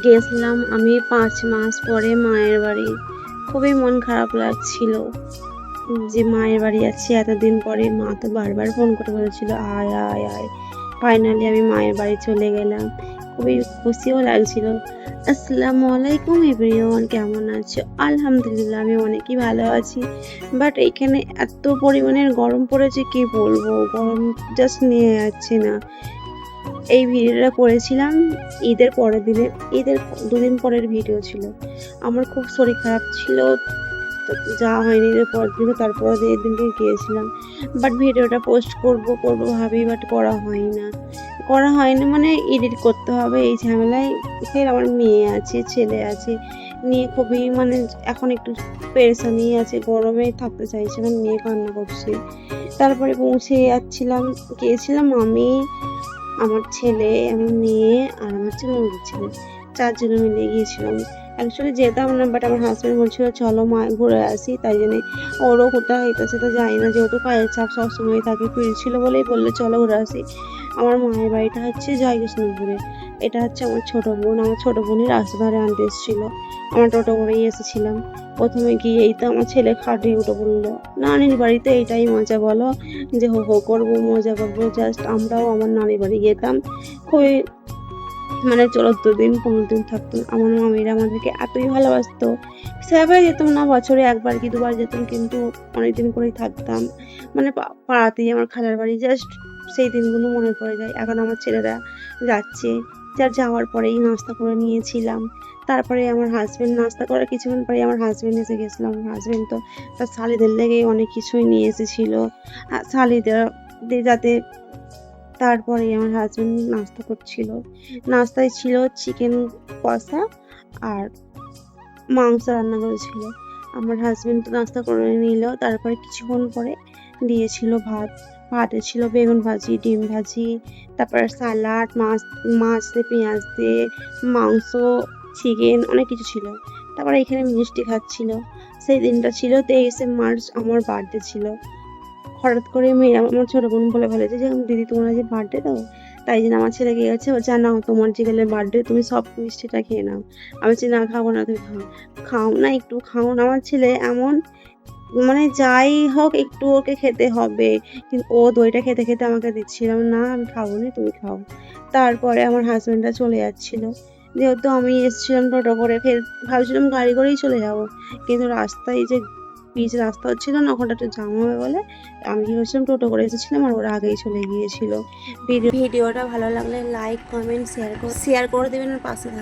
গেছিলাম আমি ৫ মাস পরে মায়ের বাড়ি। খুবই মন খারাপ লাগছিল যে মায়ের বাড়ি যাচ্ছি এতদিন পরে। মা তো বারবার ফোন করে বলেছিল, "আয়, আয়, আয়।" ফাইনালি আমি মায়ের বাড়ি চলে গেলাম। খুবই খুশিও লাগছিল। আসসালামু আলাইকুম এভরিওয়ান, কেমন আছো? আলহামদুলিল্লাহ আমি অনেকই ভালো আছি। বাট এইখানে এত পরিমাণের গরম পড়েছে কি বলবো? গরম জাস্ট নিয়ে যাচ্ছে না। এই ভিডিওটা করেছিলাম ঈদের পরের দিনে, ঈদের ২ দিন পরের ভিডিও ছিল। আমার খুব শরীর খারাপ ছিল। তো যাওয়া হয়নি ঈদের পরের দিনে, তারপরের দিনকে গিয়েছিলাম। বাট ভিডিওটা পোস্ট করব ভাবি, বাট করা হয় না। করা হয় না মানে এডিট করতে হবে এই ঝামেলায়। ফের আমার মেয়ে আছে, ছেলে আছে। নিয়ে খুবই মানে এখন একটু পেরেশানি আছে। গরমে থাকতে চাইছে না, মেয়ে কান্না করছে। তারপরে পৌঁছে গিয়েছিলাম আমি, আমার ছেলে, আমার মেয়ে আর আমার ননদের ছেলে। ৪ জনে মিলে গিয়েছিলাম। অ্যাকচুয়ালি যেতাম না, বাট আমার হাসব্যান্ড বলছিল চলো মা ঘুরে আসি। তাই জন্যে ওরও কোথায় হইতেছে তো জানি না, যেহেতু কাজের চাপ সবসময় থাকে। ফিরছিল বলেই বলল চলো ঘুরে আসি। আমার মায়ের বাড়িটা হচ্ছে জয়কৃষ্ণপুরে। এটা হচ্ছে আমার ছোট বোন। আমার ছোট বোনই রাস্তা ধারে আনতে এসেছিল। আমরা টোটো করেই এসেছিলাম। ১ম এ গিয়েই তো আমার ছেলে খাটে উঠে পড়ল। নানির বাড়িতে এটাই মজা বলো, যে হো, হো করবো, মজা করবো। জাস্ট আমরাও আমার নানির বাড়ি যেতাম। খুবই মানে ১৪ দিন ১৫ দিন থাকতাম। আমার মামিরা আমাদেরকে এতই ভালোবাসতো। সেভাবে যেতাম না, বছরে ১ বার কি ২ বার যেতাম, কিন্তু অনেকদিন করেই থাকতাম। মানে পাড়াতেই আমার খালার বাড়ি। জাস্ট সেই দিনগুলো মনে পড়ে যায়। এখন আমার ছেলেরা যাচ্ছে। যার যাওয়ার পরেই নাস্তা করে নিয়েছিলাম। তারপরে আমার হাসব্যান্ড নাস্তা করার কিছুক্ষণ পরেই আমার হাসব্যান্ড এসে গেছিল। আমার হাসব্যান্ড তো তার শালিদের লেগেই অনেক কিছুই নিয়ে এসেছিল। শালিদের যাতে। তারপরেই আমার হাসব্যান্ড নাস্তা করছিল। নাস্তায় ছিল চিকেন কষা আর মাংস রান্না করেছিল। আমার হাসব্যান্ড তো নাস্তা করে নিল। তারপরে কিছুক্ষণ পরে দিয়েছিল ভাত। ভাতে ছিল বেগুন ভাজি, ডিম ভাজি, তারপরে সালাড, মাছ দিয়ে পেঁয়াজ দিয়ে, মাংস, চিকেন অনেক কিছু ছিল। তারপরে এখানে মিষ্টি খাচ্ছিল। সেই দিনটা ছিল ২৩শে মার্চ, আমার বার্থডে ছিল। হঠাৎ করে আমার ছোট বোন বলে ফেলেছে যে, "দিদি তোমার আজকে বার্থডে তো?" তাই জন্য আমার ছেলে কি করেছে, বলছে, "নাও তোমার যেখানে বার্থডে তুমি সব মিষ্টিটা খেয়ে নাও।" আমি বলছি, "না খাবো না, তুমি খাও।" "খাও না, একটু খাও না।" আমার ছেলে এমন, মানে যাই হোক একটু ওকে খেতে হবে। কিন্তু ও দইটা খেতে, খেতে আমাকে দিচ্ছিল, "না আমি খাবো না, তুমি খাও।" তারপরে আমার হাসব্যান্ডটা চলে যাচ্ছিল। যেহেতু আমি এসেছিলাম টোটো করে, ফের ভাবছিলাম গাড়ি করেই চলে যাবো। কিন্তু রাস্তায় যে পিচ রাস্তা হচ্ছিল না, ওখানটা একটু জ্যাম হবে বলে আমি কি করছিলাম, টোটো করে এসেছিলাম আর ওরা আগেই চলে গিয়েছিল। ভিডিওটা ভালো লাগলে লাইক, কমেন্ট, শেয়ার করে দেবেন আর পাশে থাকবেন।